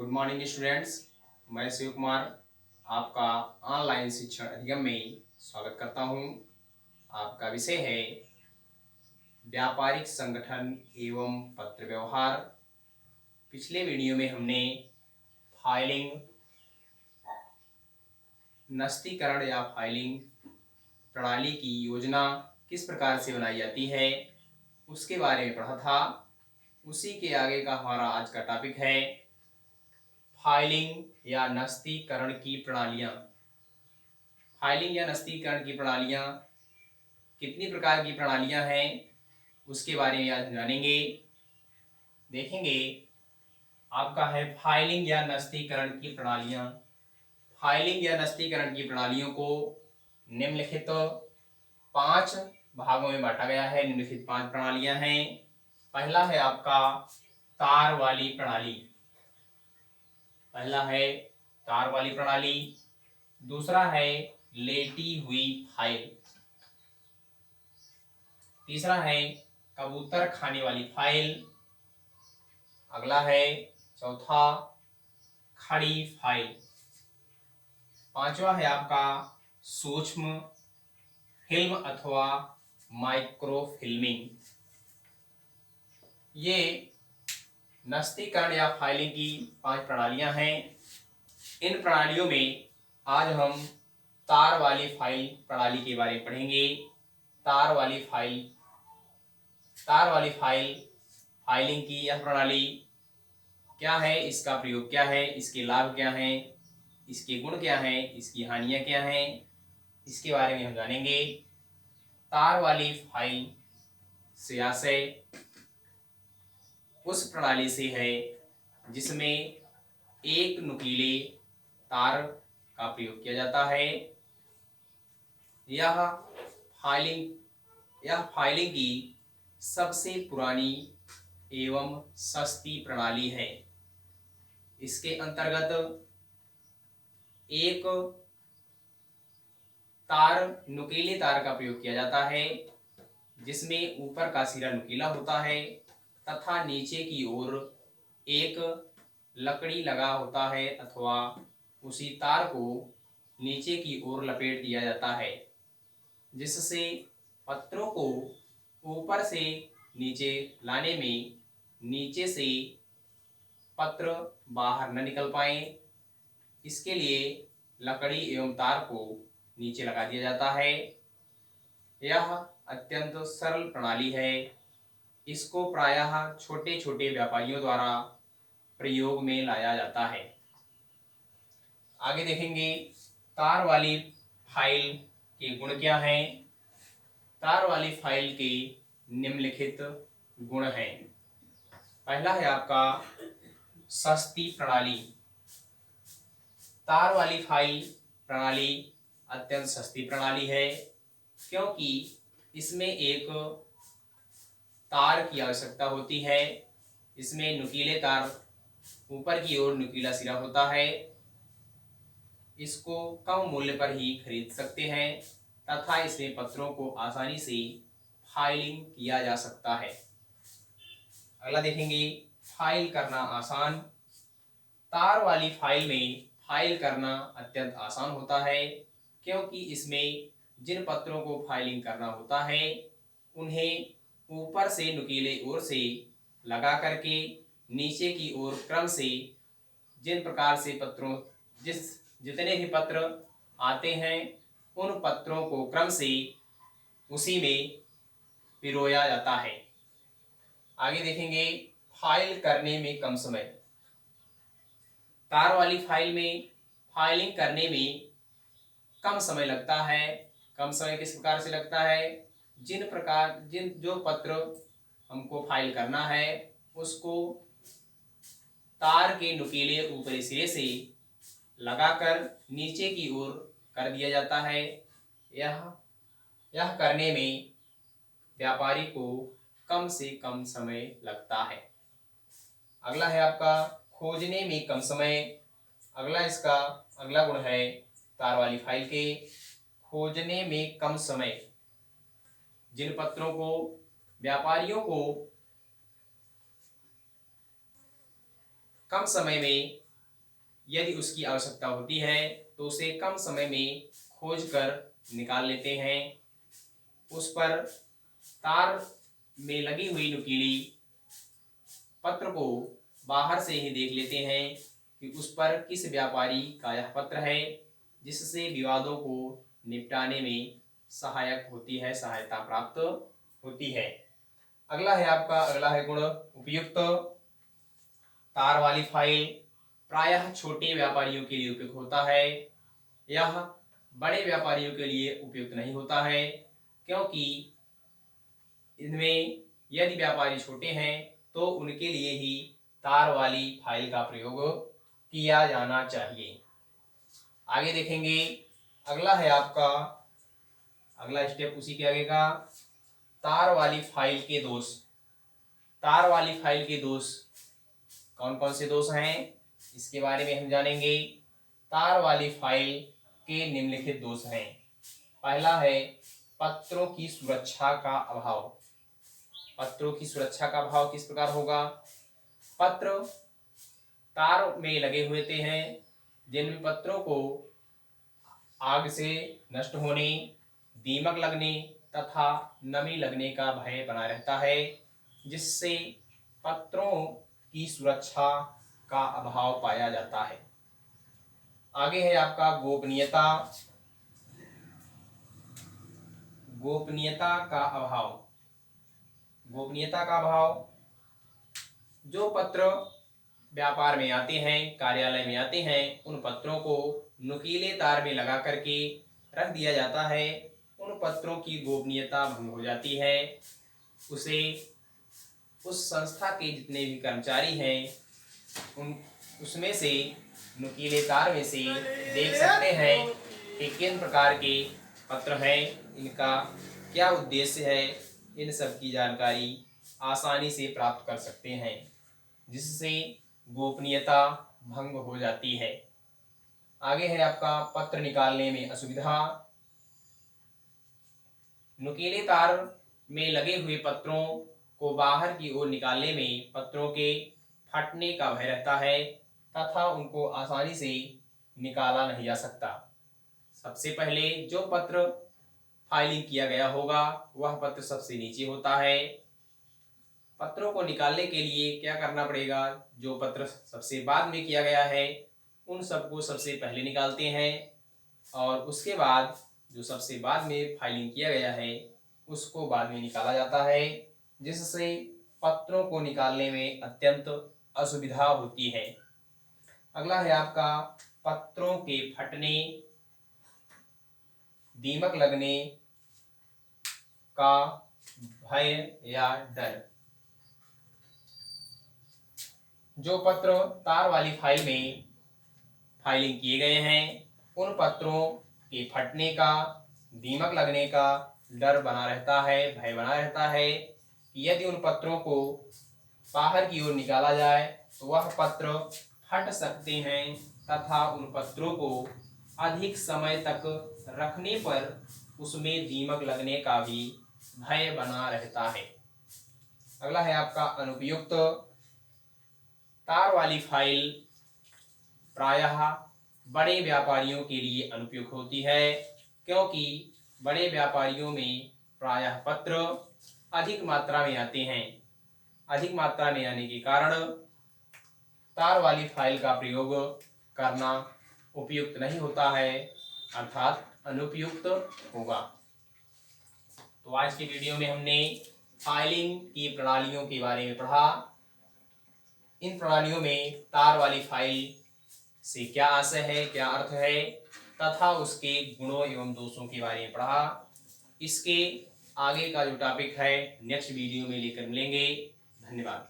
Good morning students. मैं शिव कुमार आपका online शिक्षण अधिगम में स्वागत करता हूं। आपका विषय है व्यापारिक संगठन एवं पत्र व्यवहार। पिछले वीडियो में हमने फाइलिंग, नस्तीकरण या फाइलिंग प्रणाली की योजना किस प्रकार से बनाई जाती है उसके बारे में पढ़ा था। उसी के आगे का हमारा आज का टॉपिक है फाइलिंग या नस्तीकरण की प्रणालियाँ। फाइलिंग या नस्तीकरण की प्रणालियाँ कितनी प्रकार की प्रणालियाँ हैं उसके बारे में आज जानेंगे। देखेंगे आपका है फाइलिंग या नस्तीकरण की प्रणालियाँ। फाइलिंग या नस्तीकरण की प्रणालियों को निम्नलिखित 5 भागों में बांटा गया है। निम्नलिखित 5 प्रणालियाँ हैं। पहला है आपका तार वाली प्रणाली। पहला है तार वाली प्रणाली। दूसरा है लेटी हुई फाइल। तीसरा है कबूतर खाने वाली फाइल। अगला है चौथा खड़ी फाइल। पांचवा है आपका सूक्ष्म फिल्म अथवा माइक्रो फिल्मिंग। ये नस्तीकरण या फाइलिंग की 5 प्रणालियां हैं। इन प्रणालियों में आज हम तार वाली फाइल प्रणाली के बारे में पढ़ेंगे। तार वाली फाइल फाइलिंग की यह प्रणाली क्या है, इसका प्रयोग क्या है, इसके लाभ क्या हैं, इसके गुण क्या हैं, इसकी हानियां क्या हैं, इसके बारे में हम जानेंगे। तार वाली फाइल से आशय उस प्रणाली से है जिसमें एक नुकीले तार का प्रयोग किया जाता है। यह फाइलिंग की सबसे पुरानी एवं सस्ती प्रणाली है। इसके अंतर्गत एक नुकीले तार का प्रयोग किया जाता है जिसमें ऊपर का सिरा नुकीला होता है तथा नीचे की ओर एक लकड़ी लगा होता है अथवा उसी तार को नीचे की ओर लपेट दिया जाता है जिससे पत्रों को ऊपर से नीचे लाने में नीचे से पत्र बाहर न निकल पाए, इसके लिए लकड़ी एवं तार को नीचे लगा दिया जाता है। यह अत्यंत सरल प्रणाली है। इसको प्रायः छोटे छोटे व्यापारियों द्वारा प्रयोग में लाया जाता है। आगे देखेंगे तार वाली फाइल के गुण क्या हैं। तार वाली फाइल के निम्नलिखित गुण हैं। पहला है आपका सस्ती प्रणाली। तार वाली फाइल प्रणाली अत्यंत सस्ती प्रणाली है क्योंकि इसमें एक तार की आवश्यकता होती है। इसमें नुकीले तार, ऊपर की ओर नुकीला सिरा होता है। इसको कम मूल्य पर ही खरीद सकते हैं तथा इसमें पत्रों को आसानी से फाइलिंग किया जा सकता है। अगला देखेंगे फाइल करना आसान। तार वाली फाइल में फाइल करना अत्यंत आसान होता है क्योंकि इसमें जिन पत्रों को फाइलिंग करना होता है उन्हें ऊपर से नुकीले ओर से लगा करके नीचे की ओर क्रम से जितने भी पत्र आते हैं उन पत्रों को क्रम से उसी में पिरोया जाता है। आगे देखेंगे फाइल करने में कम समय। तार वाली फाइल में फाइलिंग करने में कम समय लगता है। कम समय किस प्रकार से लगता है, जो पत्र हमको फाइल करना है उसको तार के नुकीले ऊपरी सिरे से लगाकर नीचे की ओर कर दिया जाता है। यह करने में व्यापारी को कम से कम समय लगता है। अगला है आपका खोजने में कम समय। अगला गुण है तार वाली फाइल के खोजने में कम समय। जिन पत्रों को व्यापारियों को कम समय में यदि उसकी आवश्यकता होती है तो उसे कम समय में खोज कर निकाल लेते हैं। उस पर तार में लगी हुई नुकीली पत्र को बाहर से ही देख लेते हैं कि उस पर किस व्यापारी का यह पत्र है, जिससे विवादों को निपटाने में सहायक होती है, सहायता प्राप्त होती है। अगला है गुण उपयुक्त। तार वाली फाइल प्रायः छोटे व्यापारियों के लिए उपयुक्त होता है। यह बड़े व्यापारियों के लिए उपयुक्त नहीं होता है, क्योंकि इनमें यदि व्यापारी छोटे हैं तो उनके लिए ही तार वाली फाइल का प्रयोग किया जाना चाहिए। आगे देखेंगे, अगला स्टेप उसी के आगे का, तार वाली फाइल के दोष। तार वाली फाइल के दोष कौन कौन से दोष हैं, इसके बारे में हम जानेंगे। तार वाली फाइल के निम्नलिखित दोष हैं। पहला है पत्रों की सुरक्षा का अभाव। पत्रों की सुरक्षा का अभाव किस प्रकार होगा? पत्र तार में लगे हुए हैं जिनमें पत्रों को आग से नष्ट होने, दीमक लगने तथा नमी लगने का भय बना रहता है, जिससे पत्रों की सुरक्षा का अभाव पाया जाता है। आगे है आपका गोपनीयता। गोपनीयता का अभाव। गोपनीयता का अभाव, जो पत्र व्यापार में आते हैं, कार्यालय में आते हैं, उन पत्रों को नुकीले तार में लगा करके रख दिया जाता है। उन पत्रों की गोपनीयता भंग हो जाती है। उसे उस संस्था के जितने भी कर्मचारी हैं उसमें से नुकीले तार में से देख सकते हैं कि किन प्रकार के पत्र हैं, इनका क्या उद्देश्य है, इन सब की जानकारी आसानी से प्राप्त कर सकते हैं, जिससे गोपनीयता भंग हो जाती है। आगे है आपका पत्र निकालने में असुविधा। नुकीले तार में लगे हुए पत्रों को बाहर की ओर निकालने में पत्रों के फटने का भय रहता है तथा उनको आसानी से निकाला नहीं जा सकता। सबसे पहले जो पत्र फाइलिंग किया गया होगा वह पत्र सबसे नीचे होता है। पत्रों को निकालने के लिए क्या करना पड़ेगा? जो पत्र सबसे बाद में किया गया है उन सबको सबसे पहले निकालते हैं और उसके बाद जो सबसे बाद में फाइलिंग किया गया है उसको बाद में निकाला जाता है, जिससे पत्रों को निकालने में अत्यंत असुविधा होती है। अगला है आपका पत्रों के फटने, दीमक लगने का भय या डर। जो पत्र तार वाली फाइल में फाइलिंग किए गए हैं उन पत्रों के फटने का, दीमक लगने का डर बना रहता है, भय बना रहता है कि यदि उन पत्रों को बाहर की ओर निकाला जाए तो वह पत्र फट सकते हैं तथा उन पत्रों को अधिक समय तक रखने पर उसमें दीमक लगने का भी भय बना रहता है। अगला है आपका अनुपयुक्त। तार वाली फाइल प्रायः बड़े व्यापारियों के लिए अनुपयुक्त होती है, क्योंकि बड़े व्यापारियों में प्रायः पत्र अधिक मात्रा में आते हैं। अधिक मात्रा में आने के कारण तार वाली फाइल का प्रयोग करना उपयुक्त नहीं होता है, अर्थात अनुपयुक्त होगा। तो आज की वीडियो में हमने फाइलिंग की प्रणालियों के बारे में पढ़ा। इन प्रणालियों में तार वाली फाइल से क्या आशय है, क्या अर्थ है तथा उसके गुणों एवं दोषों के बारे में पढ़ा। इसके आगे का जो टॉपिक है नेक्स्ट वीडियो में लेकर मिलेंगे। धन्यवाद।